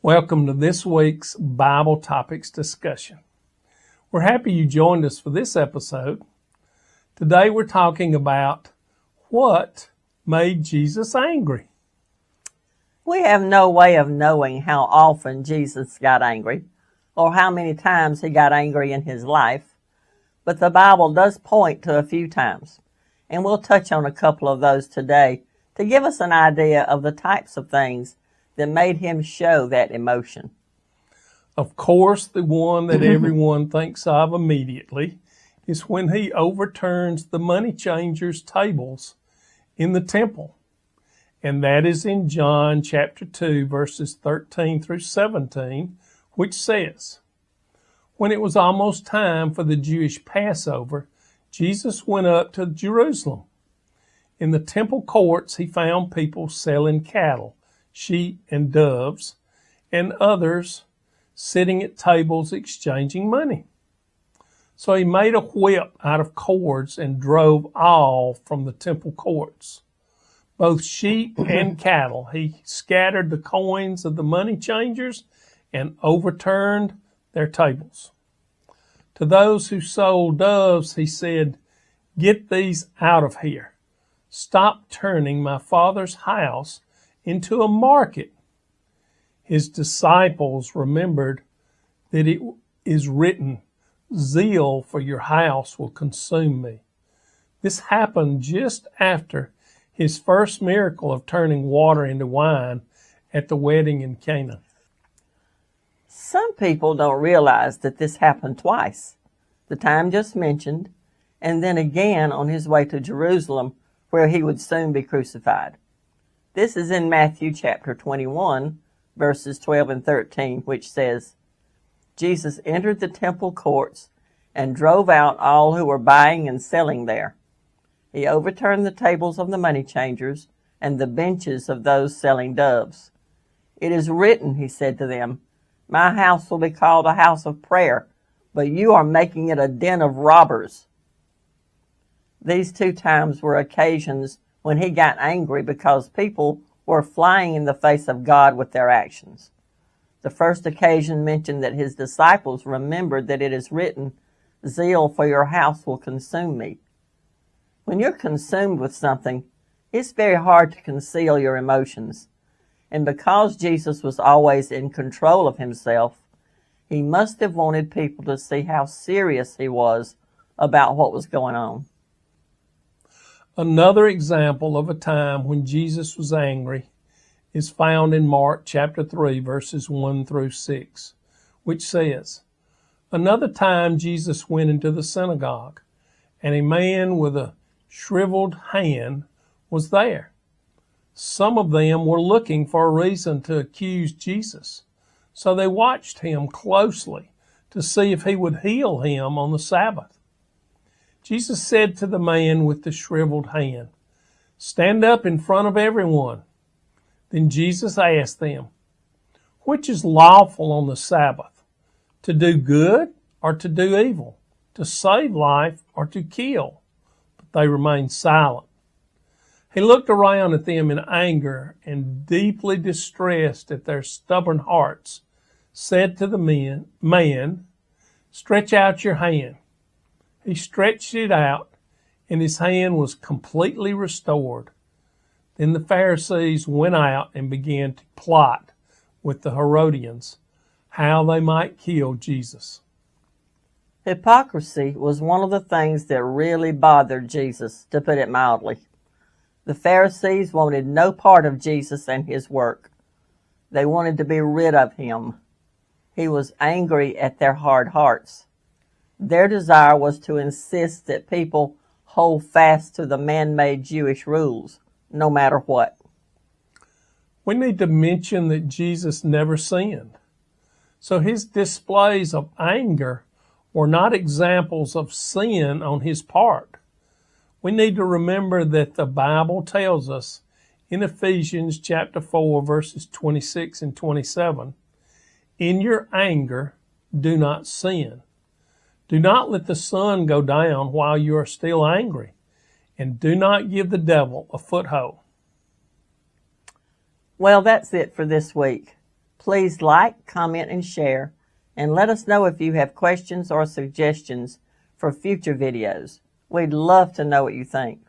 Welcome to this week's Bible Topics discussion. We're happy you joined us for this episode. Today we're talking about what made Jesus angry. We have no way of knowing how often Jesus got angry or how many times he got angry in his life, but the Bible does point to a few times, and we'll touch on a couple of those today to give us an idea of the types of things that made him show that emotion. Of course, the one that everyone thinks of immediately is when he overturns the money changers' tables in the temple. And that is in John chapter 2, verses 13 through 17, which says, "When it was almost time for the Jewish Passover, Jesus went up to Jerusalem. In the temple courts, he found people selling cattle, sheep and doves, and others sitting at tables exchanging money. So he made a whip out of cords and drove all from the temple courts, both sheep and cattle. He scattered the coins of the money changers and overturned their tables. To those who sold doves, he said, 'Get these out of here. Stop turning my Father's house into a market.' His disciples remembered that it is written, 'Zeal for your house will consume me.' This happened just after his first miracle of turning water into wine at the wedding in Cana." Some people don't realize that this happened twice, the time just mentioned, and then again on his way to Jerusalem, where he would soon be crucified. This is in Matthew chapter 21, verses 12 and 13, which says, "Jesus entered the temple courts and drove out all who were buying and selling there. He overturned the tables of the money changers and the benches of those selling doves. 'It is written,' he said to them, 'My house will be called a house of prayer, but you are making it a den of robbers.'" These two times were occasions when he got angry because people were flying in the face of God with their actions. The first occasion mentioned that his disciples remembered that it is written, "Zeal for your house will consume me." When you're consumed with something, it's very hard to conceal your emotions. And because Jesus was always in control of himself, he must have wanted people to see how serious he was about what was going on. Another example of a time when Jesus was angry is found in Mark chapter 3, verses 1 through 6, which says, "Another time Jesus went into the synagogue, and a man with a shriveled hand was there. Some of them were looking for a reason to accuse Jesus, so they watched him closely to see if he would heal him on the Sabbath. Jesus said to the man with the shriveled hand, 'Stand up in front of everyone.' Then Jesus asked them, 'Which is lawful on the Sabbath, to do good or to do evil, to save life or to kill?' But they remained silent. He looked around at them in anger and, deeply distressed at their stubborn hearts, said to the man, 'Stretch out your hand.' He stretched it out, and his hand was completely restored. Then the Pharisees went out and began to plot with the Herodians how they might kill Jesus." Hypocrisy was one of the things that really bothered Jesus, to put it mildly. The Pharisees wanted no part of Jesus and his work. They wanted to be rid of him. He was angry at their hard hearts. Their desire was to insist that people hold fast to the man-made Jewish rules, no matter what. We need to mention that Jesus never sinned. So his displays of anger were not examples of sin on his part. We need to remember that the Bible tells us in Ephesians chapter 4, verses 26 and 27, "In your anger, do not sin. Do not let the sun go down while you are still angry, and do not give the devil a foothold." Well, that's it for this week. Please like, comment, and share, and let us know if you have questions or suggestions for future videos. We'd love to know what you think.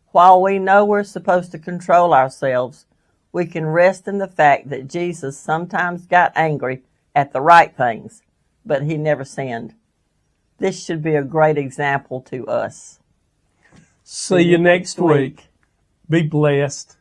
While we know we're supposed to control ourselves, we can rest in the fact that Jesus sometimes got angry at the right things, but he never sinned. This should be a great example to us. See you next week. Be blessed.